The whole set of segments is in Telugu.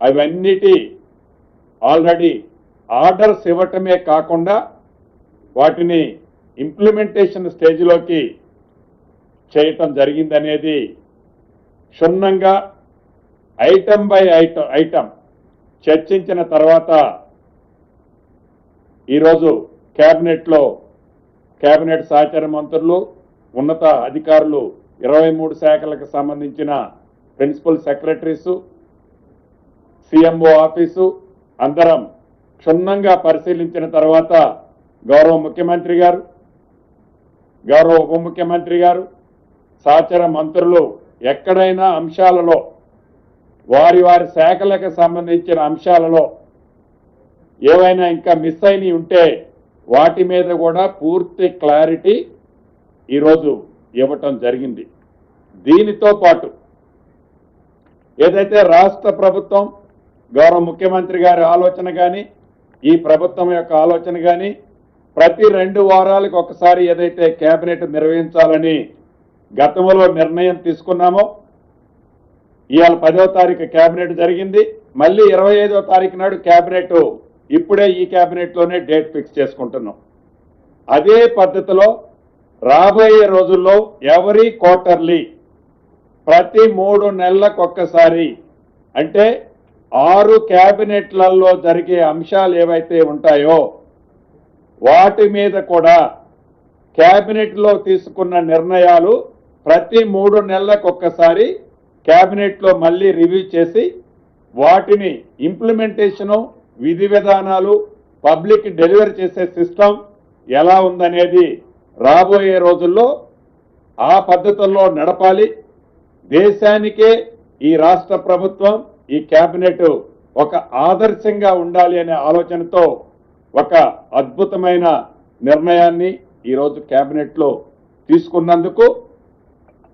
అవన్నిటి ఆల్రెడీ ఆర్డర్స్ ఇవ్వటమే కాకుండా వాటిని ఇంప్లిమెంటేషన్ స్టేజ్లోకి చేయటం జరిగిందనేది క్షుణ్ణంగా ఐటమ్ బై ఐటమ్ చర్చించిన తర్వాత ఈరోజు కేబినెట్ సహచార మంత్రులు ఉన్నత అధికారులు 23 శాఖలకు సంబంధించిన ప్రిన్సిపల్ సెక్రటరీసు సిఎంఓ ఆఫీసు అందరం క్షుణ్ణంగా పరిశీలించిన తర్వాత గౌరవ ముఖ్యమంత్రి గారు గౌరవ ఉప ముఖ్యమంత్రి గారు సహచర మంత్రులు ఎక్కడైనా అంశాలలో వారి శాఖలకు సంబంధించిన అంశాలలో ఏవైనా ఇంకా మిస్ అయినవి ఉంటే వాటి మీద కూడా పూర్తి క్లారిటీ ఈరోజు ఇవ్వటం జరిగింది. దీనితో పాటు ఏదైతే రాష్ట్ర ప్రభుత్వం గౌరవ ముఖ్యమంత్రి గారి ఆలోచన కానీ ఈ ప్రభుత్వం యొక్క ఆలోచన కానీ ప్రతి 2 వారాలకు ఒకసారి ఏదైతే కేబినెట్ నిర్వహించాలని గతంలో నిర్ణయం తీసుకున్నామో ఇవాళ 10వ తారీఖు కేబినెట్ జరిగింది. మళ్ళీ 25వ తారీఖు నాడు కేబినెట్ ఇప్పుడే ఈ కేబినెట్లోనే డేట్ ఫిక్స్ చేసుకుంటున్నాం. అదే పద్ధతిలో రాబోయే రోజుల్లో ఎవరీ క్వార్టర్లీ ప్రతి 3 నెలలకు ఒక్కసారి అంటే 6 కేబినెట్లలో జరిగే అంశాలు ఏవైతే ఉంటాయో వాటి మీద కూడా కేబినెట్లో తీసుకున్న నిర్ణయాలు ప్రతి 3 నెలలకు ఒక్కసారి కేబినెట్లో మళ్ళీ రివ్యూ చేసి వాటిని ఇంప్లిమెంటేషను విధి విధానాలు పబ్లిక్ డెలివరీ చేసే సిస్టమ్ ఎలా ఉందనేది రాబోయే రోజుల్లో ఆ పద్ధతుల్లో నడపాలి. దేశానికే ఈ రాష్ట్ర ప్రభుత్వం ఈ కేబినెట్ ఒక ఆదర్శంగా ఉండాలి అనే ఆలోచనతో ఒక అద్భుతమైన నిర్ణయాన్ని ఈరోజు కేబినెట్లో తీసుకున్నందుకు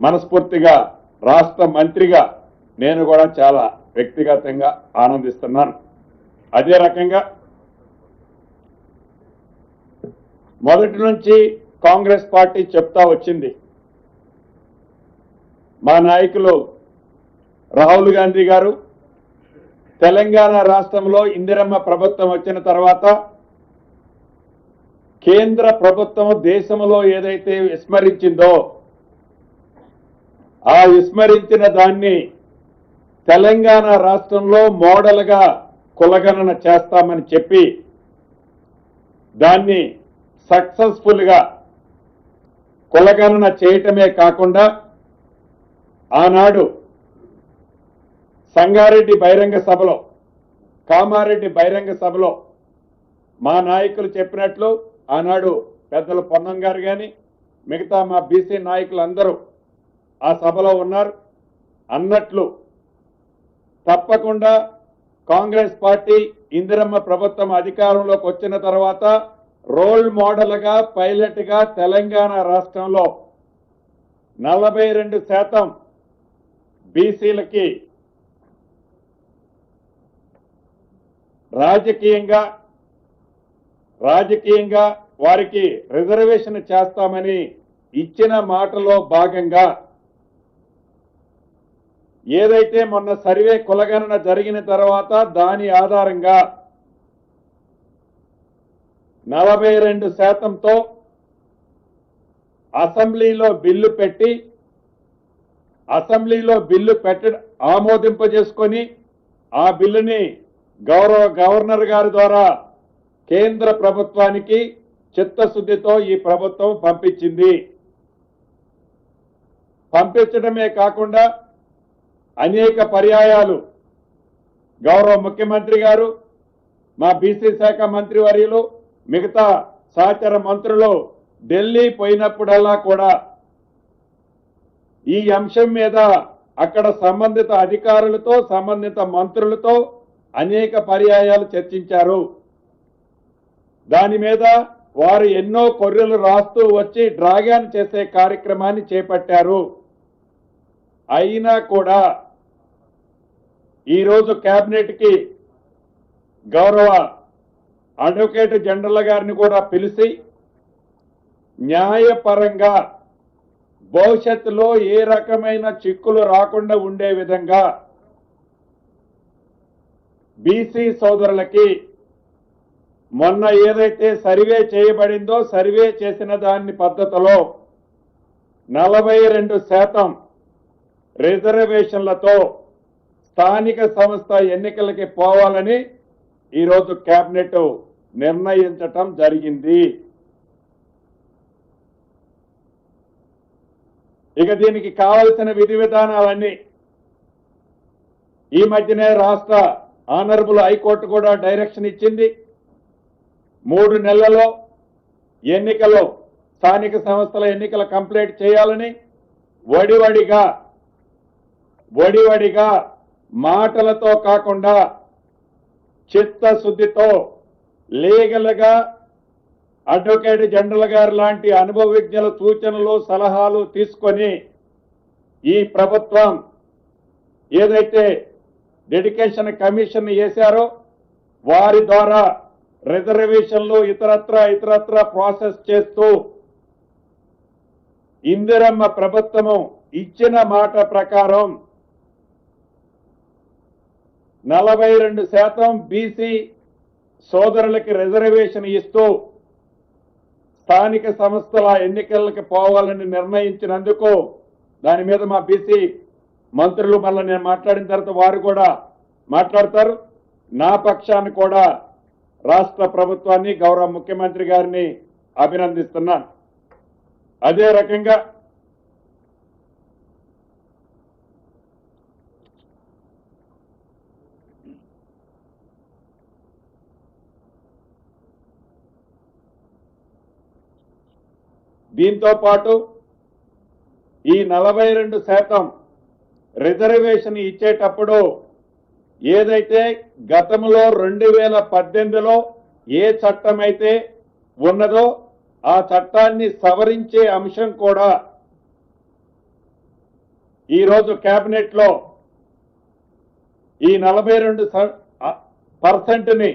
మనస్ఫూర్తిగా రాష్ట్ర మంత్రిగా నేను కూడా చాలా వ్యక్తిగతంగా ఆనందిస్తున్నాను. అదే రకంగా మొదటి నుంచి కాంగ్రెస్ పార్టీ చెప్తా వచ్చింది, మా నాయకులు రాహుల్ గాంధీ గారు తెలంగాణ రాష్ట్రంలో ఇందిరమ్మ ప్రభుత్వం వచ్చిన తర్వాత కేంద్ర ప్రభుత్వం దేశంలో ఏదైతే విస్మరించిందో ఆ విస్మరించిన దాన్ని తెలంగాణ రాష్ట్రంలో మోడల్గా కులగణన చేస్తామని చెప్పి దాన్ని సక్సెస్ఫుల్గా కులగణన చేయటమే కాకుండా ఆనాడు సంగారెడ్డి బహిరంగ సభలో కామారెడ్డి బహిరంగ సభలో మా నాయకులు చెప్పినట్లు ఆనాడు పెద్దలు పొన్నం గారు కానీ మిగతా మా బీసీ నాయకులందరూ ఆ సభలో ఉన్నారు. అన్నట్లు తప్పకుండా కాంగ్రెస్ పార్టీ ఇందిరమ్మ ప్రభుత్వం అధికారంలోకి వచ్చిన తర్వాత రోల్ మోడల్గా పైలట్గా తెలంగాణ రాష్ట్రంలో 42% బీసీలకి రాజకీయంగా వారికి రిజర్వేషన్ చేస్తామని ఇచ్చిన మాటలో భాగంగా ఏదైతే మొన్న సర్వే కులగణన జరిగిన తర్వాత దాని ఆధారంగా 42%తో అసెంబ్లీలో బిల్లు ఆమోదింపజేసుకొని ఆ బిల్లుని గౌరవ గవర్నర్ గారి ద్వారా కేంద్ర ప్రభుత్వానికి చిత్తశుద్ధితో ఈ ప్రభుత్వం పంపించింది. పంపించడమే కాకుండా అనేక పర్యాయాలు గౌరవ ముఖ్యమంత్రి గారు మా బీసీ శాఖ మంత్రి వర్యులు మిగతా సహచర మంత్రులు ఢిల్లీ పోయినప్పుడల్లా కూడా ఈ అంశం మీద అక్కడ సంబంధిత అధికారులతో సంబంధిత మంత్రులతో అనేక పర్యాయాలు చర్చించారు. దాని మీద వారు ఎన్నో కొర్రెలు రాస్తూ వచ్చి డ్రాగన్ చేసే కార్యక్రమాన్ని చేపట్టారు. అయినా కూడా ఈరోజు కేబినెట్కి గౌరవ అడ్వకేట్ జనరల్ గారిని కూడా పిలిచి న్యాయపరంగా భవిష్యత్తులో ఏ రకమైన చిక్కులు రాకుండా ఉండే విధంగా బీసీ సోదరులకి మొన్న ఏదైతే సర్వే చేయబడిందో సర్వే చేసిన దాని పద్ధతిలో 42% రిజర్వేషన్లతో స్థానిక సంస్థ ఎన్నికలకి పోవాలని ఈరోజు కేబినెట్ నిర్ణయించటం జరిగింది. ఇక దీనికి కావలసిన విధి విధానాలన్నీ ఈ మధ్యనే రాష్ట్ర ఆనరబుల్ హైకోర్టు కూడా డైరెక్షన్ ఇచ్చింది. 3 నెలల్లో ఎన్నికలు స్థానిక సంస్థల ఎన్నికలు కంప్లీట్ చేయాలని వడివడిగా మాటలతో కాకుండా చిత్తశుద్ధితో లీగల్గా అడ్వకేట్ జనరల్ గారు లాంటి అనుభవజ్ఞుల సూచనలు సలహాలు తీసుకొని ఈ ప్రభుత్వం ఏదైతే డెడికేషన్ కమిషన్ వేశారో వారి ద్వారా రిజర్వేషన్లు ఇతరత్ర ప్రాసెస్ చేస్తూ ఇందిరమ్మ ప్రభుత్వము ఇచ్చిన మాట ప్రకారం 42% బీసీ సోదరులకి రిజర్వేషన్ ఇస్తూ స్థానిక సంస్థల ఎన్నికలకు పోవాలని నిర్ణయించినందుకు దాని మీద మా బీసీ మంత్రులు మళ్ళీ నేను మాట్లాడిన తర్వాత వారు కూడా మాట్లాడతారు. నా పక్షాన్ని కూడా రాష్ట్ర ప్రభుత్వాన్ని గౌరవ ముఖ్యమంత్రి గారిని అభినందిస్తున్నాను. అదే రకంగా దీంతో పాటు ఈ 42% రిజర్వేషన్ ఇచ్చేటప్పుడు ఏదైతే గతంలో 2018లో ఏ చట్టం అయితే ఉన్నదో ఆ చట్టాన్ని సవరించే అంశం కూడా ఈరోజు కేబినెట్ లో ఈ 42%ని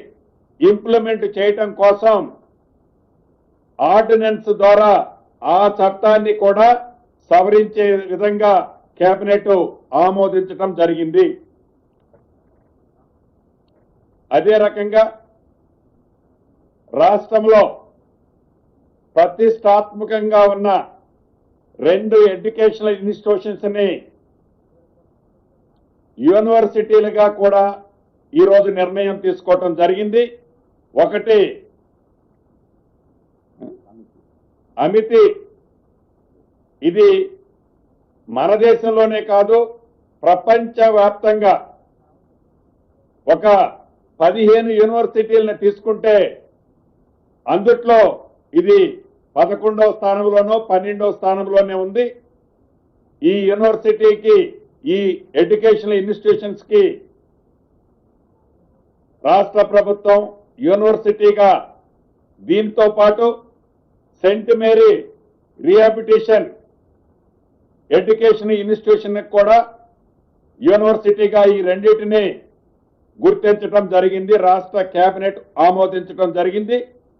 ఇంప్లిమెంట్ చేయటం కోసం ఆర్డినెన్స్ ద్వారా ఆ చట్టాన్ని కూడా సవరించే విధంగా కేబినెట్ ఆమోదించడం జరిగింది. అదే రకంగా రాష్ట్రంలో ప్రతిష్టాత్మకంగా ఉన్న 2 ఎడ్యుకేషనల్ ఇన్స్టిట్యూషన్స్ ని యూనివర్సిటీలుగా కూడా ఈరోజు నిర్ణయం తీసుకోవటం జరిగింది. ఒకటి అమితి, ఇది మన దేశంలోనే కాదు ప్రపంచవ్యాప్తంగా ఒక 15 యూనివర్సిటీలను తీసుకుంటే అందుట్లో ఇది 11వ స్థానంలోనో 12వ స్థానంలోనే ఉంది. ఈ యూనివర్సిటీకి ఈ ఎడ్యుకేషనల్ ఇన్స్టిట్యూషన్స్ కి రాష్ట్ర ప్రభుత్వం యూనివర్సిటీగా దీంతో పాటు Saint Mary rehabilitation education institution కూడా యూనివర్సిటీగా ఈ రెండింటిని గుర్తించడం జరిగింది. రాష్ట్ర కేబినెట్ ఆమోదించడం జరిగింది.